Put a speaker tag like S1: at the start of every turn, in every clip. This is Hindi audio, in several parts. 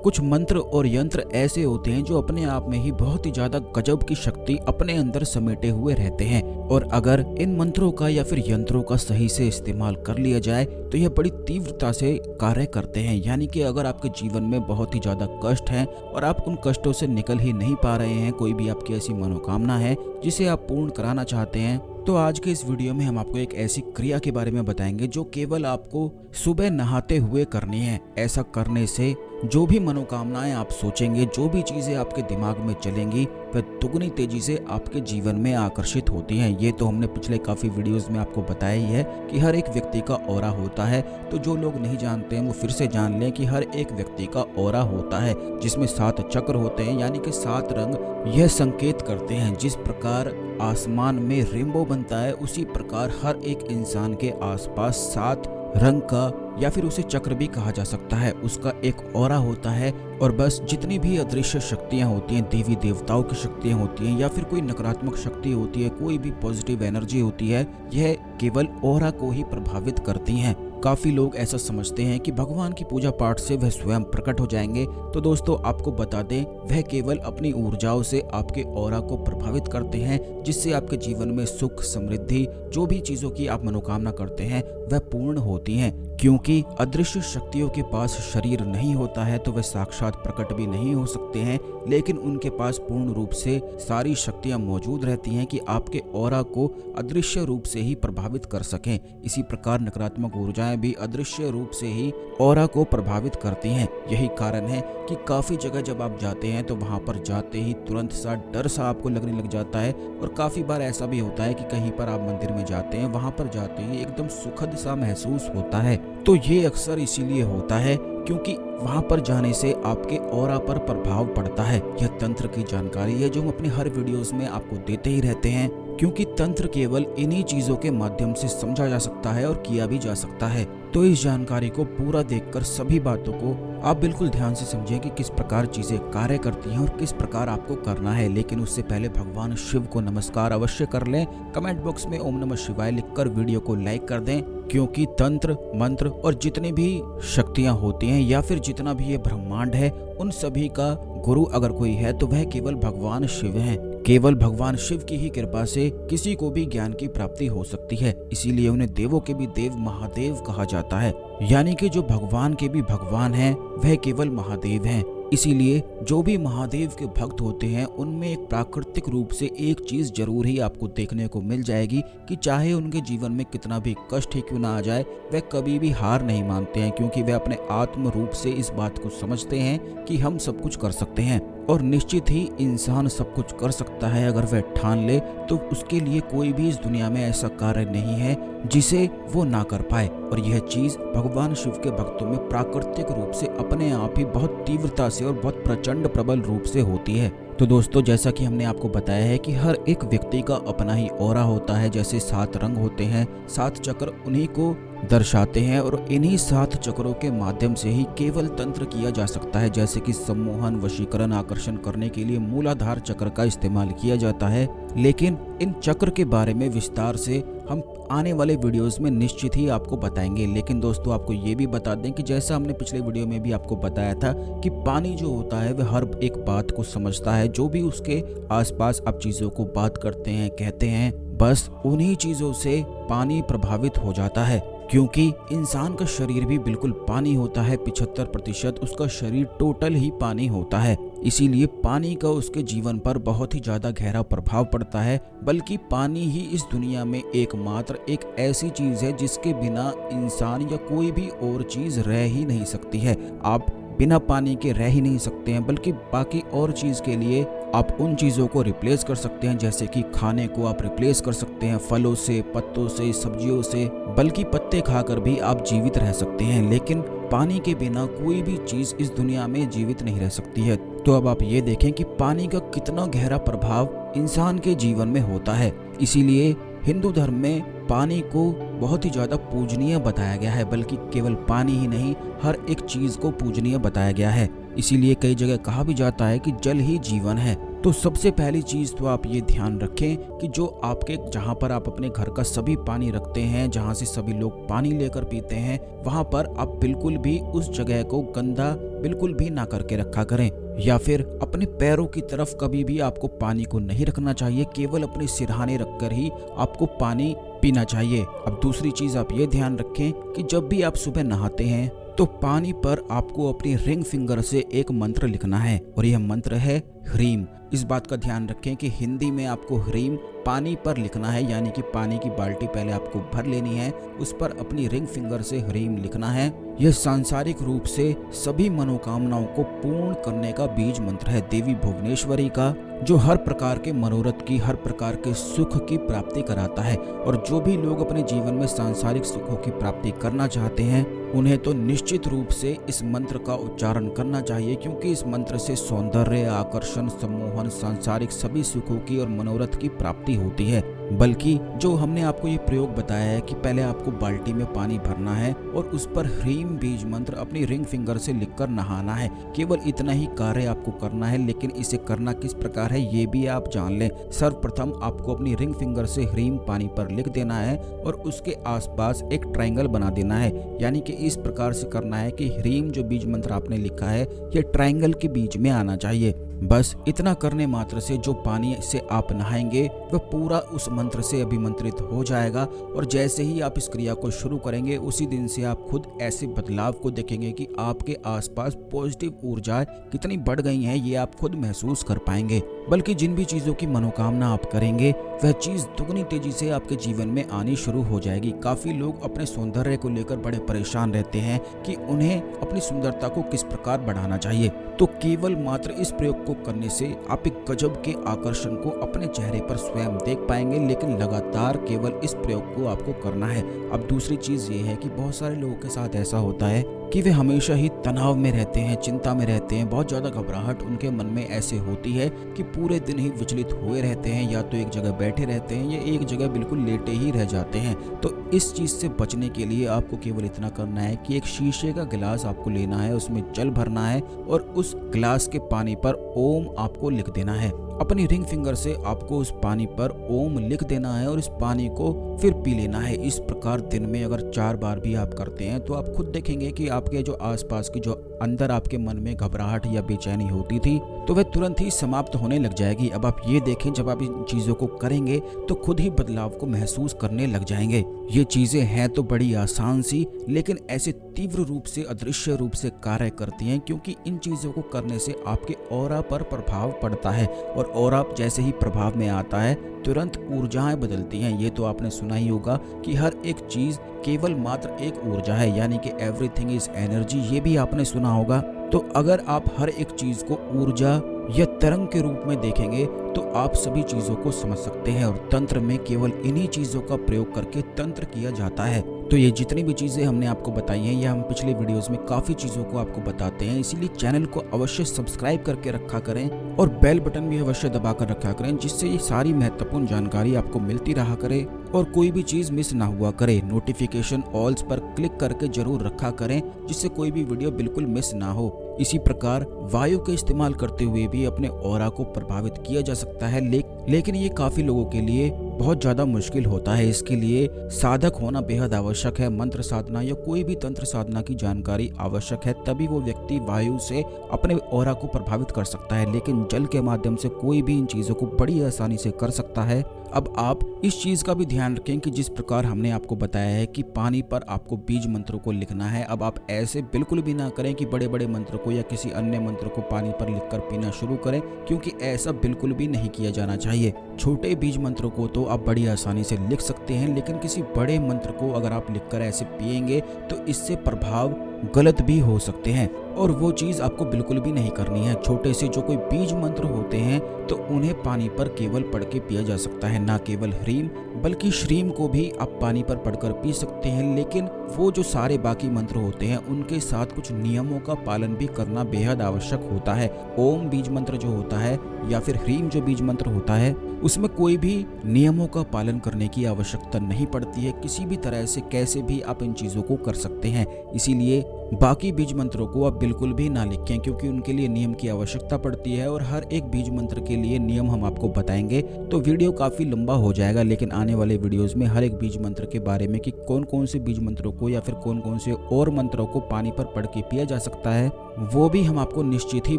S1: कुछ मंत्र और यंत्र ऐसे होते हैं जो अपने आप में ही बहुत ही ज्यादा गजब की शक्ति अपने अंदर समेटे हुए रहते हैं, और अगर इन मंत्रों का या फिर यंत्रों का सही से इस्तेमाल कर लिया जाए तो यह बड़ी तीव्रता से कार्य करते हैं। यानी कि अगर आपके जीवन में बहुत ही ज्यादा कष्ट है और आप उन कष्टों से निकल ही नहीं पा रहे हैं, कोई भी आपकी ऐसी मनोकामना है जिसे आप पूर्ण कराना चाहते हैं, तो आज के इस वीडियो में हम आपको एक ऐसी क्रिया के बारे में बताएंगे जो केवल आपको सुबह नहाते हुए करनी है। ऐसा करने से जो भी मनोकामनाएं आप सोचेंगे, जो भी चीजें आपके दिमाग में चलेंगी, वह दुगनी तेजी से आपके जीवन में आकर्षित होती हैं। ये तो हमने पिछले काफी वीडियोस में आपको बताया ही है कि हर एक व्यक्ति का ऑरा होता है। तो जो लोग नहीं जानते हैं वो फिर से जान लें कि हर एक व्यक्ति का ऑरा होता है जिसमें 7 चक्र होते हैं, यानी कि 7 रंग। यह संकेत करते हैं जिस प्रकार आसमान में रेनबो बनता है, उसी प्रकार हर एक इंसान के आसपास 7 रंग का या फिर उसे चक्र भी कहा जा सकता है, उसका एक ऑरा होता है। और बस जितनी भी अदृश्य शक्तियां होती हैं, देवी देवताओं की शक्तियां होती हैं या फिर कोई नकारात्मक शक्ति होती है, कोई भी पॉजिटिव एनर्जी होती है, यह केवल ऑरा को ही प्रभावित करती हैं। काफी लोग ऐसा समझते हैं कि भगवान की पूजा पाठ से वह स्वयं प्रकट हो जाएंगे। तो दोस्तों आपको बता दें, वह केवल अपनी ऊर्जाओं से आपके ऑरा को प्रभावित करते हैं, जिससे आपके जीवन में सुख समृद्धि, जो भी चीजों की आप मनोकामना करते हैं वह पूर्ण होती हैं। क्योंकि अदृश्य शक्तियों के पास शरीर नहीं होता है तो वे साक्षात प्रकट भी नहीं हो सकते हैं, लेकिन उनके पास पूर्ण रूप से सारी शक्तियां मौजूद रहती हैं कि आपके ऑरा को अदृश्य रूप से ही प्रभावित कर सकें। इसी प्रकार नकारात्मक ऊर्जाएं भी अदृश्य रूप से ही ऑरा को प्रभावित करती हैं। यही कारण है कि काफी जगह जब आप जाते हैं तो वहां पर जाते ही तुरंत सा डर सा आपको लगने लग जाता है, और काफी बार ऐसा भी होता है कि कहीं पर आप मंदिर में जाते हैं, वहां पर जाते ही एकदम सुखद सा महसूस होता है। तो ये अक्सर इसीलिए होता है क्योंकि वहां पर जाने से आपके ऑरा पर प्रभाव पड़ता है। यह तंत्र की जानकारी है जो हम अपने हर वीडियोस में आपको देते ही रहते हैं, क्योंकि तंत्र केवल इन्हीं चीजों के माध्यम से समझा जा सकता है और किया भी जा सकता है। तो इस जानकारी को पूरा देखकर सभी बातों को आप बिल्कुल ध्यान से समझें कि किस प्रकार चीजें कार्य करती हैं और किस प्रकार आपको करना है। लेकिन उससे पहले भगवान शिव को नमस्कार अवश्य कर लें। कमेंट बॉक्स में ओम नमः शिवाय लिखकर वीडियो को लाइक कर दें, क्योंकि तंत्र मंत्र और जितनी भी शक्तियां होती हैं या फिर जितना भी ये ब्रह्मांड है, उन सभी का गुरु अगर कोई है तो वह केवल भगवान शिव हैं। केवल भगवान शिव की ही कृपा से किसी को भी ज्ञान की प्राप्ति हो सकती है। इसीलिए उन्हें देवों के भी देव महादेव कहा जाता है, यानी कि जो भगवान के भी भगवान हैं वह केवल महादेव हैं। इसीलिए जो भी महादेव के भक्त होते हैं उनमें एक प्राकृतिक रूप से एक चीज जरूर ही आपको देखने को मिल जाएगी कि चाहे उनके जीवन में कितना भी कष्ट ही क्यों ना आ जाए, वह कभी भी हार नहीं मानते हैं, क्योंकि वे अपने आत्म रूप से इस बात को समझते हैं कि हम सब कुछ कर सकते हैं। और निश्चित ही इंसान सब कुछ कर सकता है अगर वह ठान ले, तो उसके लिए कोई भी इस दुनिया में ऐसा कार्य नहीं है जिसे वो ना कर पाए। और यह चीज भगवान शिव के भक्तों में प्राकृतिक रूप से अपने आप ही बहुत तीव्रता से और बहुत प्रचंड प्रबल रूप से होती है। तो दोस्तों जैसा कि हमने आपको बताया है कि हर एक व्यक्ति का अपना ही ऑरा होता है। जैसे 7 रंग होते हैं, 7 चक्र उन्हीं को दर्शाते हैं, और इन्हीं 7 चक्रों के माध्यम से ही केवल तंत्र किया जा सकता है। जैसे कि सम्मोहन, वशीकरण, आकर्षण करने के लिए मूलाधार चक्र का इस्तेमाल किया जाता है। लेकिन इन चक्र के बारे में विस्तार से हम आने वाले वीडियोस में निश्चित ही आपको बताएंगे। लेकिन दोस्तों आपको ये भी बता दें कि जैसा हमने पिछले वीडियो में भी आपको बताया था कि पानी जो होता है वह हर एक बात को समझता है। जो भी उसके आसपास आप चीजों को बात करते हैं, कहते हैं, बस उन्हीं चीजों से पानी प्रभावित हो जाता है। क्योंकि इंसान का शरीर भी बिल्कुल पानी होता है, 75% उसका शरीर टोटल ही पानी होता है। इसीलिए पानी का उसके जीवन पर बहुत ही ज्यादा गहरा प्रभाव पड़ता है। बल्कि पानी ही इस दुनिया में एकमात्र एक ऐसी चीज है जिसके बिना इंसान या कोई भी और चीज रह ही नहीं सकती है। आप बिना पानी के रह ही नहीं सकते हैं, बल्कि बाकी और चीज के लिए आप उन चीजों को रिप्लेस कर सकते हैं। जैसे कि खाने को आप रिप्लेस कर सकते हैं फलों से, पत्तों से, सब्जियों से, बल्कि पत्ते खाकर भी आप जीवित रह सकते हैं। लेकिन पानी के बिना कोई भी चीज इस दुनिया में जीवित नहीं रह सकती है। तो अब आप ये देखें कि पानी का कितना गहरा प्रभाव इंसान के जीवन में होता है। इसीलिए हिंदू धर्म में पानी को बहुत ही ज्यादा पूजनीय बताया गया है। बल्कि केवल पानी ही नहीं, हर एक चीज को पूजनीय बताया गया है। इसीलिए कई जगह कहा भी जाता है कि जल ही जीवन है। तो सबसे पहली चीज तो आप ये ध्यान रखें कि जो आपके जहाँ पर आप अपने घर का सभी पानी रखते हैं, जहाँ से सभी लोग पानी लेकर पीते हैं, वहाँ पर आप बिल्कुल भी उस जगह को गंदा बिल्कुल भी ना करके रखा करें। या फिर अपने पैरों की तरफ कभी भी आपको पानी को नहीं रखना चाहिए, केवल अपने सिरहाने रखकर ही आपको पानी पीना चाहिए। अब दूसरी चीज आप ये ध्यान रखें कि जब भी आप सुबह नहाते हैं तो पानी पर आपको अपनी रिंग फिंगर से एक मंत्र लिखना है और यह मंत्र है ह्रीम। इस बात का ध्यान रखें कि हिंदी में आपको ह्रीम पानी पर लिखना है, यानी कि पानी की बाल्टी पहले आपको भर लेनी है, उस पर अपनी रिंग फिंगर से ह्रीम लिखना है। यह सांसारिक रूप से सभी मनोकामनाओं को पूर्ण करने का बीज मंत्र है देवी भुवनेश्वरी का, जो हर प्रकार के मनोरथ की, हर प्रकार के सुख की प्राप्ति कराता है। और जो भी लोग अपने जीवन में सांसारिक सुखों की प्राप्ति करना चाहते हैं, उन्हें तो निश्चित रूप से इस मंत्र का उच्चारण करना चाहिए, क्योंकि इस मंत्र से सौंदर्य, आकर्षण, सम्मोहन, सांसारिक सभी सुखों की और मनोरथ की प्राप्ति होती है। बल्कि जो हमने आपको ये प्रयोग बताया है कि पहले आपको बाल्टी में पानी भरना है और उस पर ह्रीम बीज मंत्र अपनी रिंग फिंगर से लिखकर नहाना है, केवल इतना ही कार्य आपको करना है। लेकिन इसे करना किस प्रकार है ये भी आप जान लें। सर्वप्रथम आपको अपनी रिंग फिंगर से ह्रीम पानी पर लिख देना है और उसके आसपास एक ट्रायंगल बना देना है, यानी कि इस प्रकार से करना है कि ह्रीम जो बीज मंत्र आपने लिखा है ये ट्रायंगल के बीच में आना चाहिए। बस इतना करने मात्र से जो पानी से आप नहाएंगे वह पूरा उस मंत्र से अभिमंत्रित हो जाएगा। और जैसे ही आप इस क्रिया को शुरू करेंगे उसी दिन से आप खुद ऐसे बदलाव को देखेंगे कि आपके आसपास पॉजिटिव ऊर्जा कितनी बढ़ गई है, ये आप खुद महसूस कर पाएंगे। बल्कि जिन भी चीजों की मनोकामना आप करेंगे वह चीज दुगनी तेजी से आपके जीवन में आनी शुरू हो जाएगी। काफी लोग अपने सौंदर्य को लेकर बड़े परेशान रहते हैं कि उन्हें अपनी सुंदरता को किस प्रकार बढ़ाना चाहिए। तो केवल मात्र इस प्रयोग को करने से आप एक गजब के आकर्षण को अपने चेहरे पर स्वयं देख पाएंगे, लेकिन लगातार केवल इस प्रयोग को आपको करना है। अब दूसरी चीज ये है कि बहुत सारे लोगों के साथ ऐसा होता है कि वे हमेशा ही तनाव में रहते हैं, चिंता में रहते हैं, बहुत ज्यादा घबराहट उनके मन में ऐसे होती है कि पूरे दिन ही विचलित हुए रहते हैं, या तो एक जगह बैठे रहते हैं या एक जगह बिल्कुल लेटे ही रह जाते हैं। तो इस चीज से बचने के लिए आपको केवल इतना करना है कि एक शीशे का गिलास आपको लेना है, उसमें जल भरना है और उस गिलास के पानी पर ओम आपको लिख देना है। अपनी रिंग फिंगर से आपको उस पानी पर ओम लिख देना है और इस पानी को फिर पी लेना है। इस प्रकार दिन में अगर 4 बार भी आप करते हैं तो आप खुद देखेंगे कि आपके जो आसपास की, जो अंदर आपके मन में घबराहट या बेचैनी होती थी, तो वह तुरंत ही समाप्त होने लग जाएगी। अब आप ये देखें, जब आप इन चीजों को करेंगे तो खुद ही बदलाव को महसूस करने लग जाएंगे। ये चीजें हैं तो बड़ी आसान सी, लेकिन ऐसे तीव्र रूप से, अदृश्य रूप से कार्य करती हैं, क्योंकि इन चीजों को करने से आपके ऑरा पर प्रभाव पड़ता है और ऑरा जैसे ही प्रभाव में आता है तुरंत ऊर्जाएं बदलती हैं। ये तो आपने सुना ही होगा कि हर एक चीज केवल मात्र एक ऊर्जा है, यानी कि एवरीथिंग इज एनर्जी, ये भी आपने सुना होगा। तो अगर आप हर एक चीज को ऊर्जा या तरंग के रूप में देखेंगे तो आप सभी चीजों को समझ सकते हैं। और तंत्र में केवल इन्हीं चीजों का प्रयोग करके तंत्र किया जाता है। तो ये जितनी भी चीजें हमने आपको बताई हैं, ये हम पिछले वीडियोस में काफी चीजों को आपको बताते हैं, इसीलिए चैनल को अवश्य सब्सक्राइब करके रखा करें और बेल बटन भी अवश्य दबाकर रखा करें, जिससे ये सारी महत्वपूर्ण जानकारी आपको मिलती रहा करे और कोई भी चीज मिस ना हुआ करे। नोटिफिकेशन ऑल्स पर क्लिक करके जरूर रखा करें, जिससे कोई भी वीडियो बिल्कुल मिस ना हो। इसी प्रकार वायु के इस्तेमाल करते हुए भी अपने ऑरा को प्रभावित किया जा सकता है, लेकिन ये काफी लोगों के लिए बहुत ज्यादा मुश्किल होता है। इसके लिए साधक होना बेहद आवश्यक है। मंत्र साधना या कोई भी तंत्र साधना की जानकारी आवश्यक है, तभी वो व्यक्ति वायु से अपने ऑरा को प्रभावित कर सकता है। लेकिन जल के माध्यम से कोई भी इन चीजों को बड़ी आसानी से कर सकता है। अब आप इस चीज का भी ध्यान रखें कि जिस प्रकार हमने आपको बताया है कि पानी पर आपको बीज मंत्रों को लिखना है, अब आप ऐसे बिल्कुल भी ना करें कि बड़े बड़े मंत्र को या किसी अन्य मंत्र को पानी पर लिखकर पीना शुरू करें, क्योंकि ऐसा बिल्कुल भी नहीं किया जाना चाहिए। छोटे बीज मंत्रों को तो आप बड़ी आसानी से लिख सकते हैं, लेकिन किसी बड़े मंत्र को अगर आप लिखकर ऐसे पिएंगे तो इससे प्रभाव गलत भी हो सकते हैं और वो चीज आपको बिल्कुल भी नहीं करनी है। छोटे से जो कोई बीज मंत्र होते हैं तो उन्हें पानी पर केवल पढ़ के पिया जा सकता है, ना केवल ह्रीम बल्कि श्रीम को भी आप पानी पर पढ़कर पी सकते हैं। लेकिन वो जो सारे बाकी मंत्र होते हैं उनके साथ कुछ नियमों का पालन भी करना बेहद आवश्यक होता है। ओम बीज मंत्र जो होता है या फिर ह्रीम जो बीज मंत्र होता है उसमें कोई भी नियमों का पालन करने की आवश्यकता नहीं पड़ती है। किसी भी तरह से कैसे भी आप इन चीज़ों को कर सकते हैं। इसीलिए बाकी बीज मंत्रों को आप बिल्कुल भी ना लिखें, क्योंकि उनके लिए नियम की आवश्यकता पड़ती है और हर एक बीज मंत्र के लिए नियम हम आपको बताएंगे। तो वीडियो काफ़ी लंबा हो जाएगा, लेकिन आने वाले वीडियोस में हर एक बीज मंत्र के बारे में कि कौन कौन से बीज मंत्रों को या फिर कौन कौन से और मंत्रों को पानी पर पढ़ के पिया जा सकता है, वो भी हम आपको निश्चित ही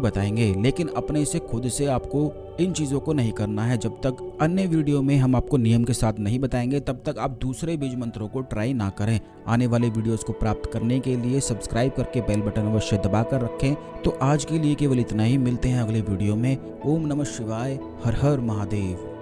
S1: बताएंगे। लेकिन अपने से खुद से आपको इन चीज़ों को नहीं करना है। जब तक अन्य वीडियो में हम आपको नियम के साथ नहीं बताएंगे, तब तक आप दूसरे बीज मंत्रों को ट्राई ना करें। आने वाले वीडियोस को प्राप्त करने के लिए सब्सक्राइब करके बेल बटन अवश्य दबा कर रखें। तो आज के लिए केवल इतना ही, मिलते हैं अगले वीडियो में। ओम नमः शिवाय, हर हर महादेव।